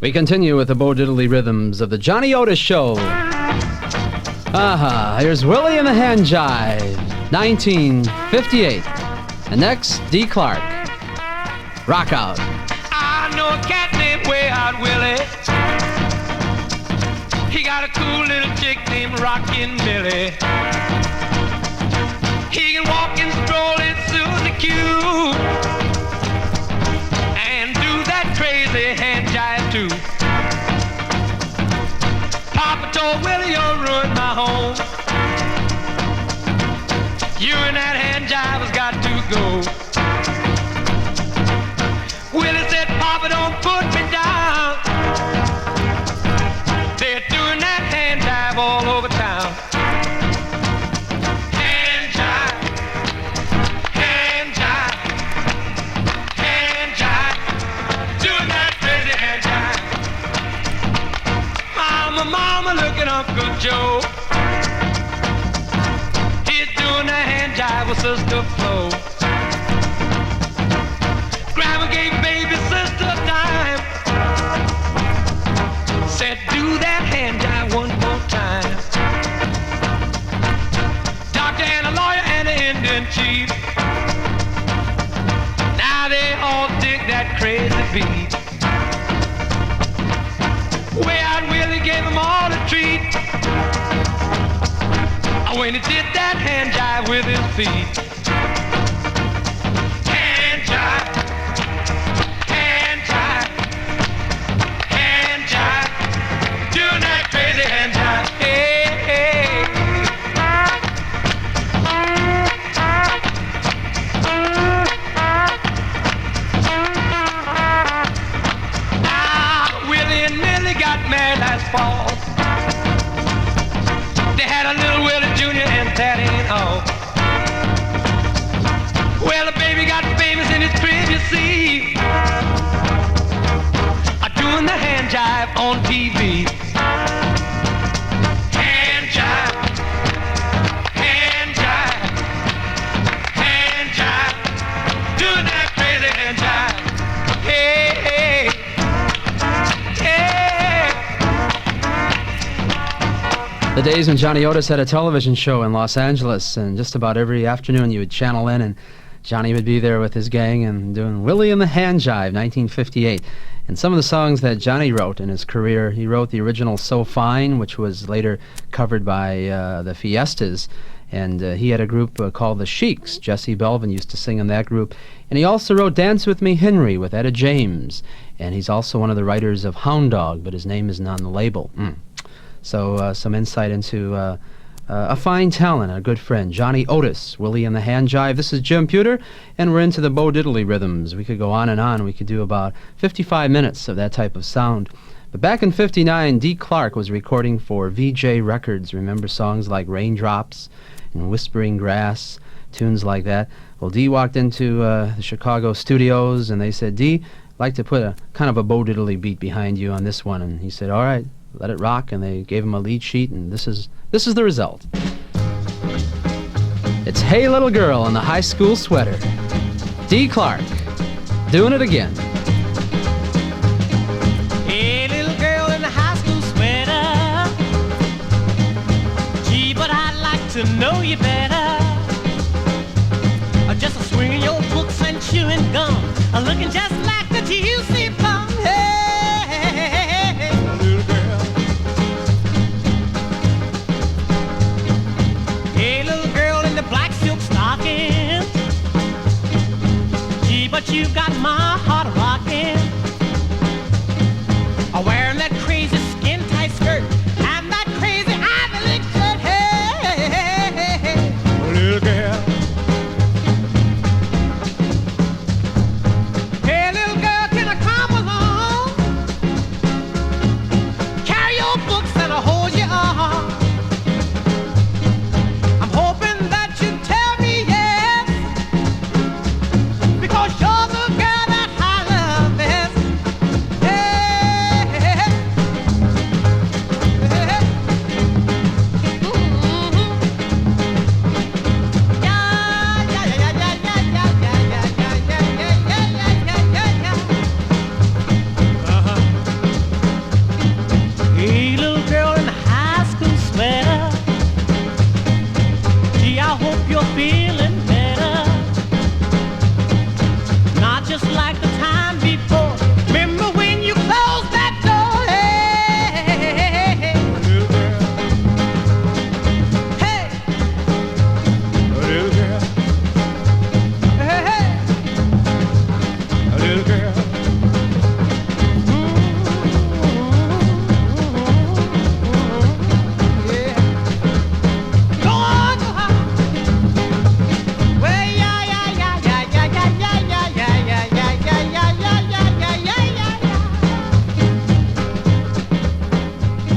We continue with the Bo Diddley rhythms of the Johnny Otis Show. Here's Willie and the Hand Jive, 1958. And next, D. Clark. Rock out. I know a cat named Way Out Willie. He got a cool little chick named Rockin' Millie. He can walk and stroll in Susie Q and do that crazy hand jive too. Papa told Willie, you'll ruin my home. You and that hand jive has got to go. Willie said, Papa, don't put me down. They're doing that hand jive all over town. Hand jive, hand jive, hand jive, doing that crazy hand jive. Mama, look at Uncle Joe. He's doing that hand jive with Sister Flo. Grandma gave baby sister time. Said, do that hand jive one more time. Doctor and a lawyer and an Indian chief. Now they all dig that crazy beat. Way Out Willie gave them all a treat. When he did that hand jive with his feet. Hand jive, hand jive, hand jive, doing that crazy hand jive. Hey, hey. Now Willie and Millie got mad last fall. They had a little Willie Jr. and Patty and all. Well, the baby got famous in his crib, you see. Doing the hand jive on TV. Hand jive, hand jive, hand jive, doing that crazy hand jive. Hey, hey, hey. The days when Johnny Otis had a television show in Los Angeles, and just about every afternoon you would channel in, and Johnny would be there with his gang and doing Willie and the Hand Jive, 1958. And some of the songs that Johnny wrote in his career, he wrote the original So Fine, which was later covered by the Fiestas. And he had a group called the Sheiks. Jesse Belvin used to sing in that group. And he also wrote Dance With Me Henry with Etta James. And he's also one of the writers of Hound Dog, but his name isn't on the label. So some insight into a fine talent, a good friend, Johnny Otis, Willie and the Hand Jive. This is Jim Pewter, and we're into the Bo Diddley rhythms. We could go on and on. We could do about 55 minutes of that type of sound. But back in '59, Dee Clark was recording for VJ Records. Remember songs like Raindrops and Whispering Grass, tunes like that? Well, Dee walked into the Chicago studios, and they said, Dee, I'd like to put a kind of a Bo Diddley beat behind you on this one. And he said, all right, let it rock. And they gave him a lead sheet, and this is the result. It's Hey Little Girl in the High School Sweater. Dee Clark, doing it again. Hey, little girl in the high school sweater. Gee, but I'd like to know you better. Just swinging your books and chewing gum, looking just like the TUC bum. Hey, little girl. Hey, little girl in the black silk stocking. Gee, but you got my heart rocking. Wearing that crazy skin-tight skirt and that crazy Ivy League shirt. Hey, little girl. Hey,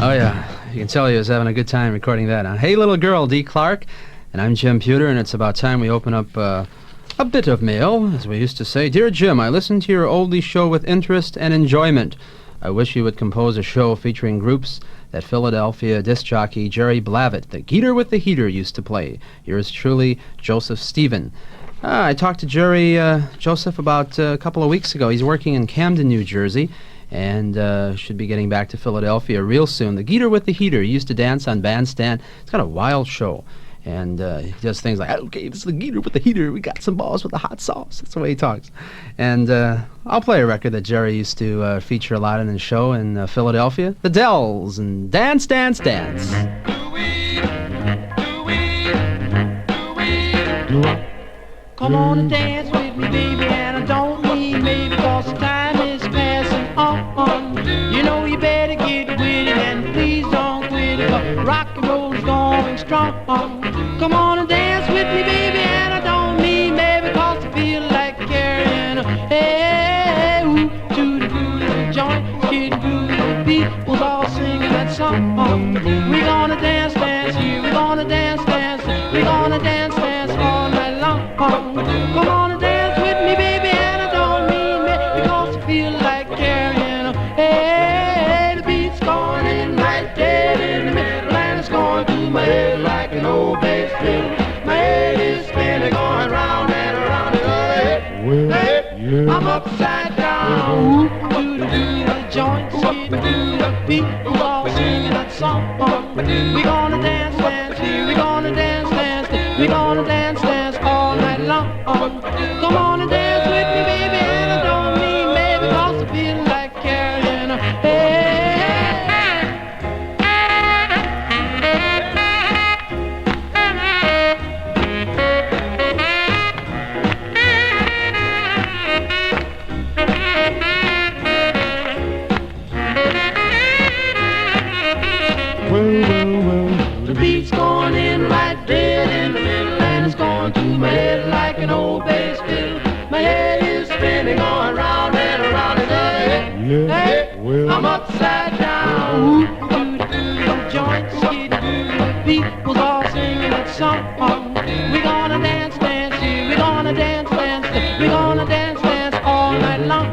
Oh, yeah. You can tell he was having a good time recording that. Hey, Little Girl, D. Clark. And I'm Jim Pewter, and it's about time we open up a bit of mail, as we used to say. Dear Jim, I listened to your oldie show with interest and enjoyment. I wish you would compose a show featuring groups that Philadelphia disc jockey Jerry Blavitt, the Geeter with the Heater, used to play. Yours truly, Joseph Stephen. I talked to Jerry, Joseph, about a couple of weeks ago. He's working in Camden, New Jersey, and should be getting back to Philadelphia real soon. The Geeter with the Heater. He used to dance on Bandstand. It's got a wild show. And he does things like, okay, this is the Geeter with the Heater. We got some balls with the hot sauce. That's the way he talks. And I'll play a record that Jerry used to feature a lot in his show in Philadelphia. The Dells and Dance, Dance, Dance. Come on and dance with me, baby, and I don't mean maybe, cause the time is passing on. You know you better get with it, and please don't quit it, 'cause rock and roll's going strong. Come on and dance with me, baby, and I don't mean maybe, cause I feel like carrying a hey, ooh, to the groove of the joint, getting groove of the beat, was all singing that song. We're gonna dance, dance here, we're gonna dance, dance, we're gonna dance, dance all night long. Come on and dance with me, baby, and I don't mean me, because I feel like carrying a hey, the beat's going in right dead in the middle, and it's going through my head like an old bass fiddle. My head is spinning, going round and around and hey, hey, I'm upside down. Do the joints, do the beat, we're all singing that song. We're gonna dance, dance here, we're gonna dance, dance, we're gonna dance, dance all night long. Come on and dance with me, baby, and I don't mean maybe, cause I feel like carrying a hey. The beat's going in right dead in the middle, and it's going through my head like an old bass fiddle. My head is spinning, going round and around, and hey, hey, I'm upside down. The joints, the beat was all singing that song. We're gonna dance, dance here, we're gonna dance, dance, we're gonna dance, dance all night long.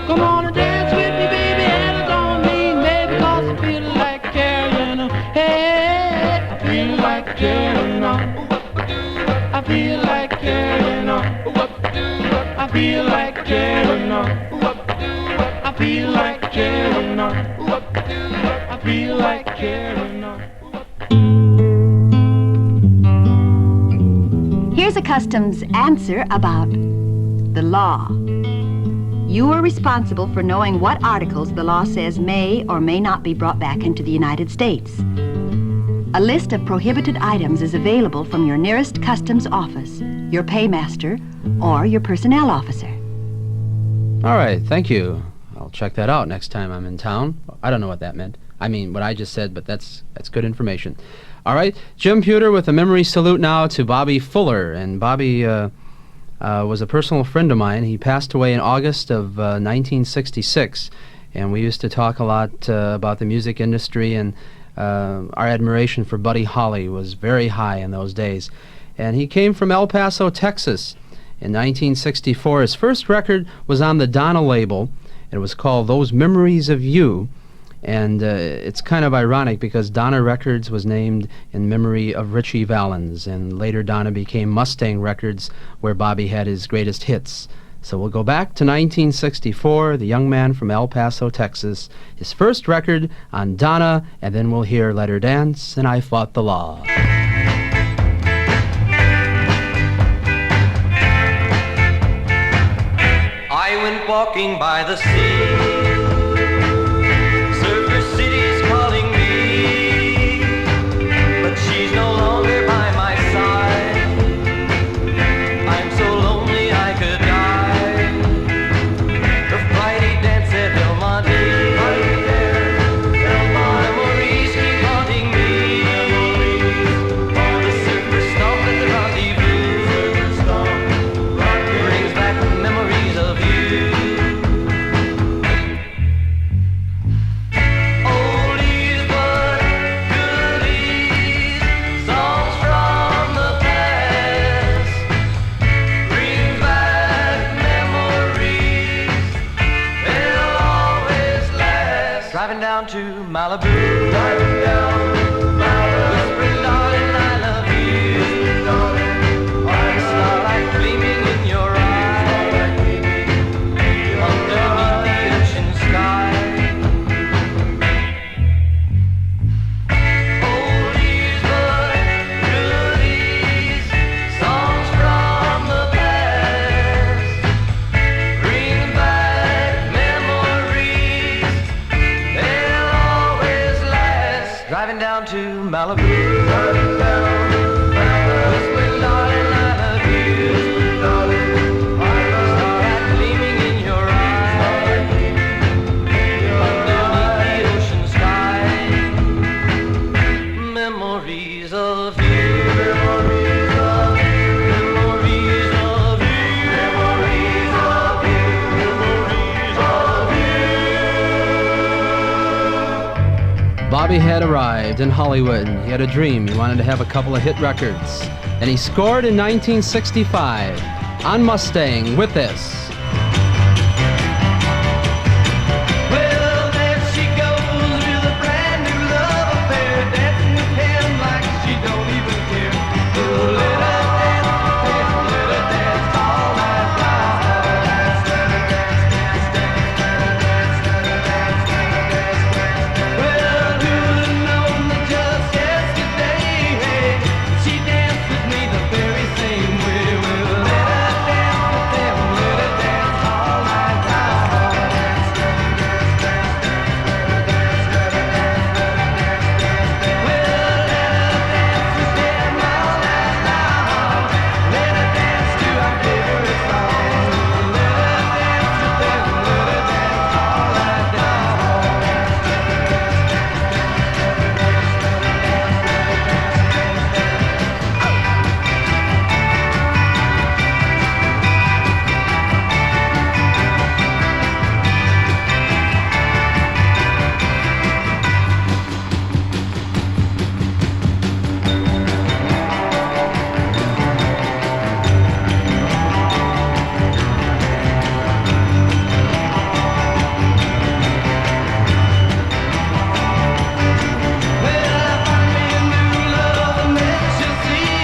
Come on and dance with me, baby, and I don't mean maybe, cause I feel like carrying a hey, I feel like carrying on. I feel like carrying on. I feel like carrying on. I feel like carrying on. I feel like carrying on. Here's a customs answer about the law. You are responsible for knowing what articles the law says may or may not be brought back into the United States. A list of prohibited items is available from your nearest customs office, your paymaster, or your personnel officer. All right, thank you. I'll check that out next time I'm in town. I don't know what that meant. I mean, what I just said, but that's good information. All right, Jim Pewter with a memory salute now to Bobby Fuller. And Bobby was a personal friend of mine. He passed away in August of 1966, and we used to talk a lot about the music industry, and our admiration for Buddy Holly was very high in those days. And he came from El Paso, Texas in 1964. His first record was on the Donna label. It was called Those Memories of You. And it's kind of ironic because Donna Records was named in memory of Ritchie Valens, and later Donna became Mustang Records, where Bobby had his greatest hits. So we'll go back to 1964, the young man from El Paso, Texas, his first record on Donna, and then we'll hear Let Her Dance and I Fought the Law. I went walking by the sea. Surfer City's calling me, but she's no longer by my side. I'm so lonely I could die. The Friday dance at El Monte, right there. Memories keep haunting me. All the surfers stomp at the rendezvous, brings back the memories of you. Driving down to Malibu. Driving down Malibu. Whispering, darling, I love you. Whispering, darling, I starlight gleaming in your eyes. Underneath the ocean sky. Oldies but goodies, songs from the past. Bring back memories. They'll always last. Driving down to Malibu. Driving down Malibu. Whispering, darling, I love you. Whispering, darling, I love you. Starlight gleaming in your eyes. Underneath the ocean sky. Memories of you. Memories of you. Memories of you. Memories of you. Memories of you. Bobby had arrived in Hollywood. He had a dream. He wanted to have a couple of hit records. And he scored in 1965 on Mustang with this. Well, there she goes with a brand new love affair, dancing with him like she don't even care. Oh, let her dance all night long. Dance, let her dance, dance, dance, let her dance, dance. Well, who'd known that just yesterday she danced with me the very same way? Well, let her dance with them, let her dance all night long. Dance, dance, dance, dance, let her dance, let her dance, let her dance, dance. Well, let her dance with them all night long. Let her dance to our favorite song. Let her dance with them, let her dance all night long. Dance, let her dance, dance, dance, let her dance, let her dance, let her dance, dance. Well, I find me a new love and then she'll see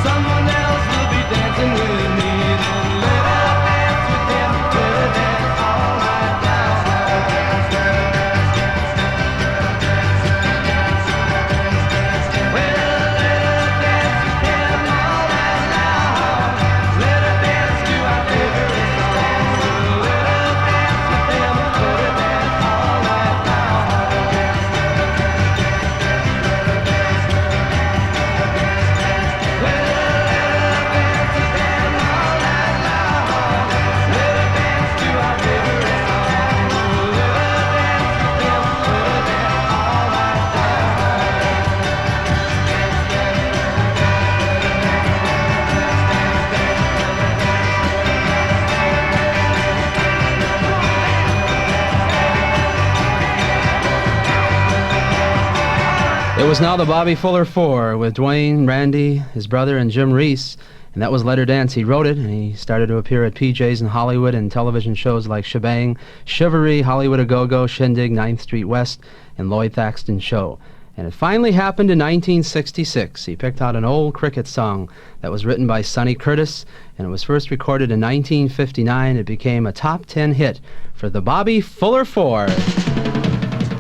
someone else will be dancing with me. Then let her dance with him, let her dance all night long. Let her dance, let her dance, dance, dance, let her dance, let her dance, dance, dance. Well, let her dance with him all night long. Let her dance to our favorite song. Let her dance with him, let her dance all night long. Dance, let her dance, dance, dance, let her dance, let her dance, let her dance, dance. Well, let her dance with him all night long. Let her dance to our favorite song. Let her dance with him, let her dance all night It was now the Bobby Fuller Four with Dwayne, Randy, his brother, and Jim Reese. And that was Let Her Dance. He wrote it, and he started to appear at PJ's in Hollywood and television shows like Shebang, Chivalry, Hollywood A Go-Go, Shindig, 9th Street West, and Lloyd Thaxton Show. And it finally happened in 1966. He picked out an old cricket song that was written by Sonny Curtis, and it was first recorded in 1959. It became a top 10 hit for the Bobby Fuller Four.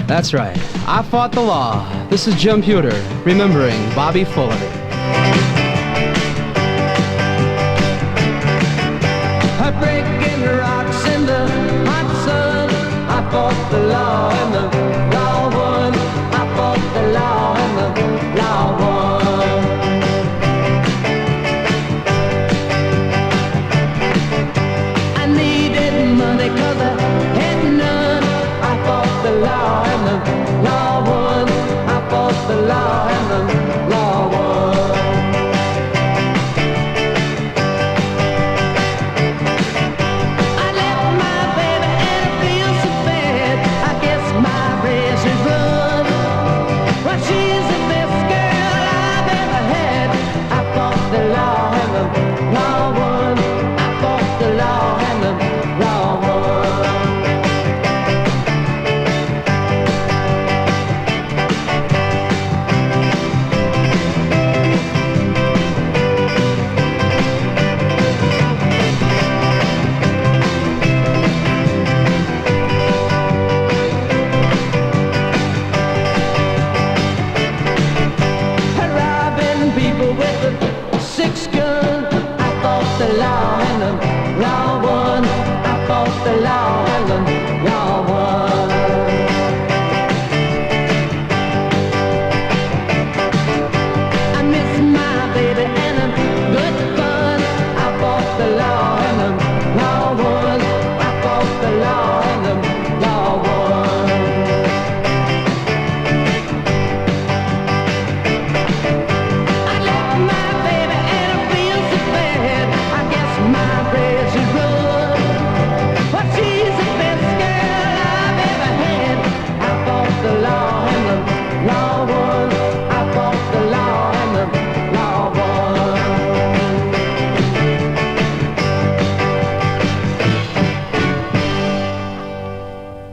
That's right. I fought the law. This is Jim Pewter, remembering Bobby Fuller. breaking rocks in the hot sun. I fought the law and the law won. I fought the law and the law won. I needed money 'cause I had none. I fought the law and the law won. I fought the law and the law won.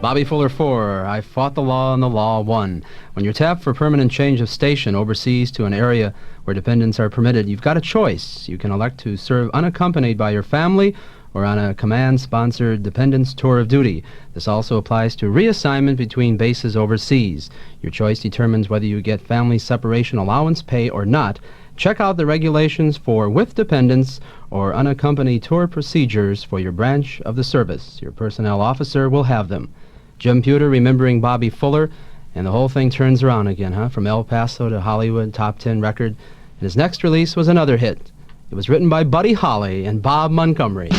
Bobby Fuller 4, I fought the law and the law won. When you're tapped for permanent change of station overseas to an area where dependents are permitted, you've got a choice. You can elect to serve unaccompanied by your family or on a command-sponsored dependents tour of duty. This also applies to reassignment between bases overseas. Your choice determines whether you get family separation allowance pay or not. Check out the regulations for with dependents or unaccompanied tour procedures for your branch of the service. Your personnel officer will have them. Jim Pewter remembering Bobby Fuller, and the whole thing turns around again, huh? From El Paso to Hollywood, top 10 record. And his next release was another hit. It was written by Buddy Holly and Bob Montgomery.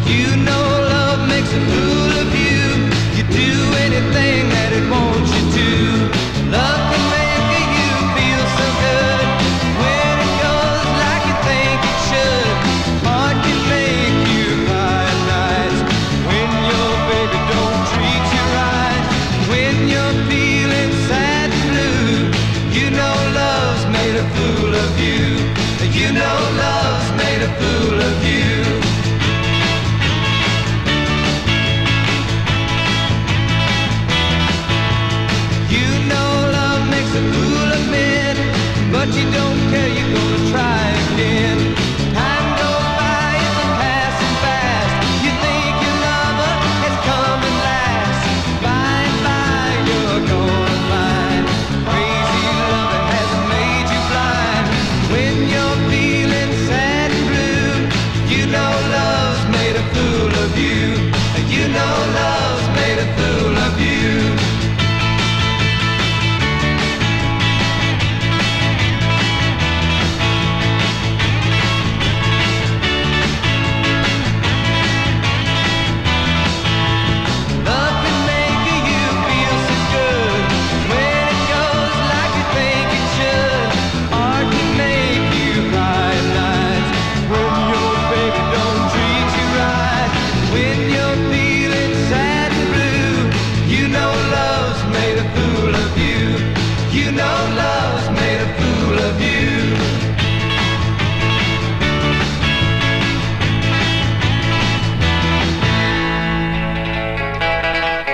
You know love makes a fool of you. You do anything that it wants you to. Love can make you feel so good when it goes like you think it should. Heart can make you cry at nights when your baby don't treat you right. When you're feeling sad and blue, you know love's made a fool of you. You know love's made a fool of you. But you don't care, you're gonna try again. Time goes by, it's passing fast. You think your lover has come at last. By and by, you're gonna find crazy loving hasn't made you blind. When you're feeling sad and blue, you know love's made a fool of you. You know love's made a fool of you.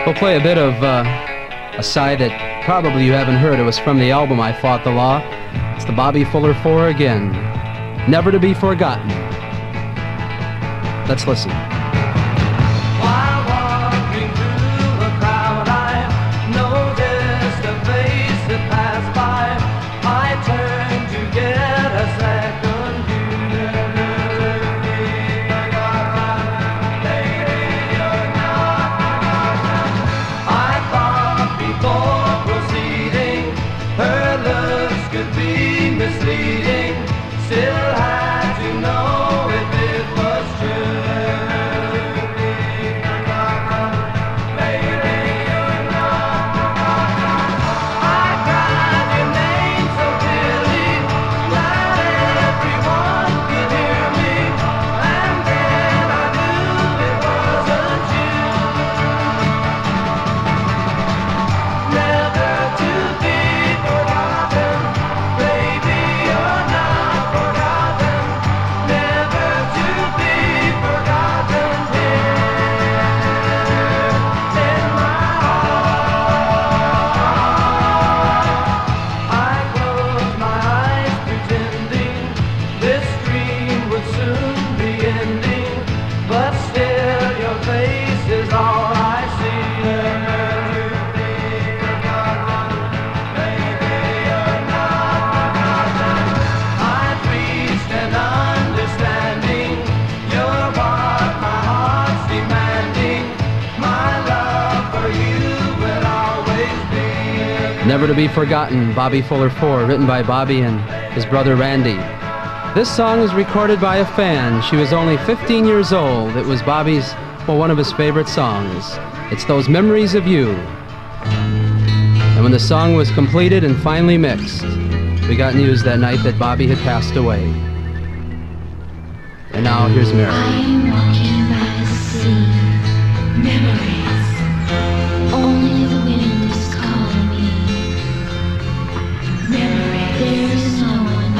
We'll play a bit of a side that probably you haven't heard. It was from the album I Fought the Law. It's the Bobby Fuller 4 again. Never to be forgotten. Let's listen. While walking through a crowd, I noticed a face that passed by. I turned to get a second view. I thought before proceeding, her looks could be misleading. Still had to know if it was true. Baby, you're not forgotten. I cried your name so clearly, not everyone could hear me. And then I knew it wasn't you. Never to be forgotten. Baby, you're not forgotten. Never to be forgotten. Here in my heart, I closed my eyes pretending this dream would soon be ending, but still your face is all I see. Never to be forgotten. Baby, you're not forgotten. I've reached an understanding. You're what my heart's demanding. My love for you will always be. Never to be forgotten, Bobby Fuller 4, written by Bobby and his brother Randy. This song is recorded by a fan. She was only 15 years old. It was Bobby's, well, one of his favorite songs. It's Those Memories of You. And when the song was completed and finally mixed, we got news that night that Bobby had passed away. And now here's Mary. I'm walking by the sea, memories. Only the wind is calling me. Memory, there's no one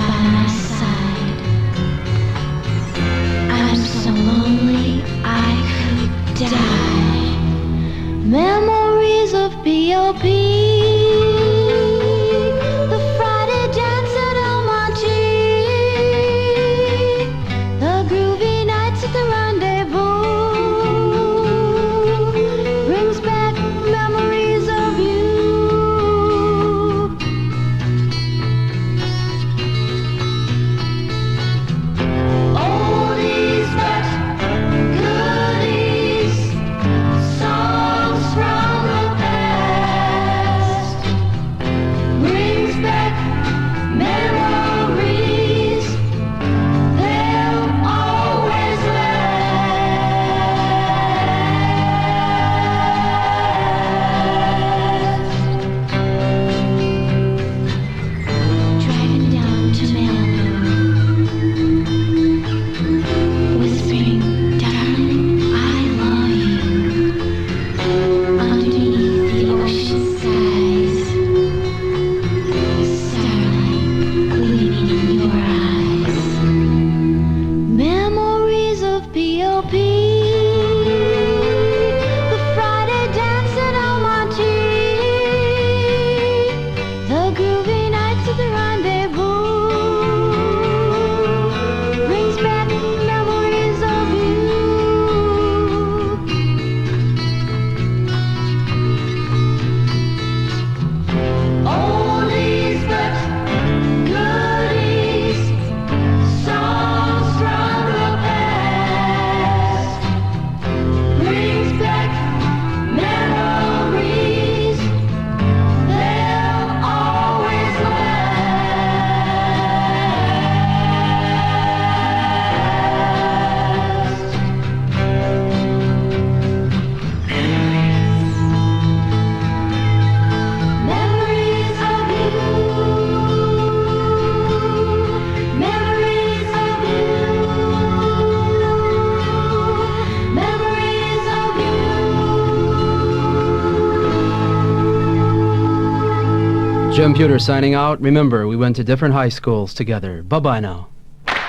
Jim Pewter signing out. Remember, we went to different high schools together. Bye-bye now. Let's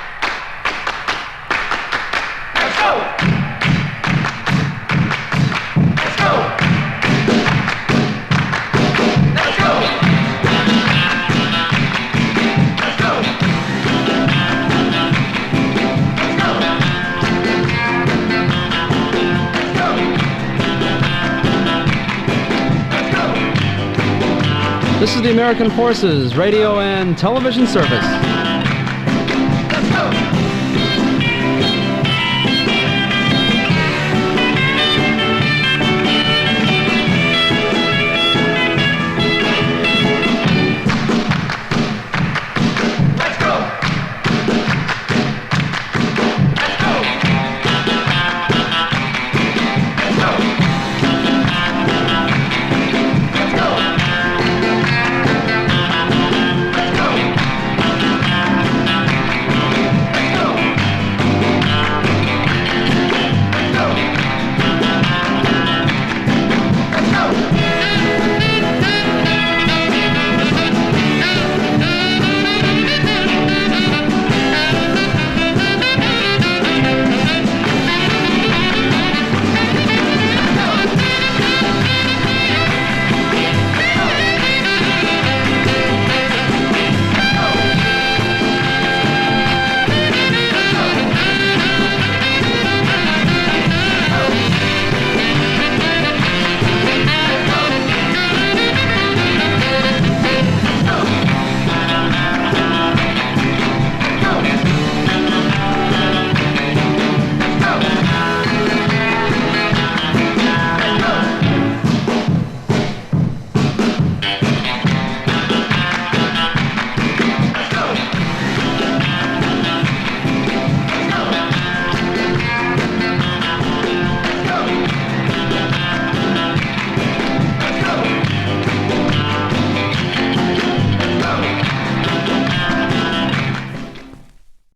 go! Let's go! Let's go! Let's go! This is the American Forces Radio and Television Service. Let's go!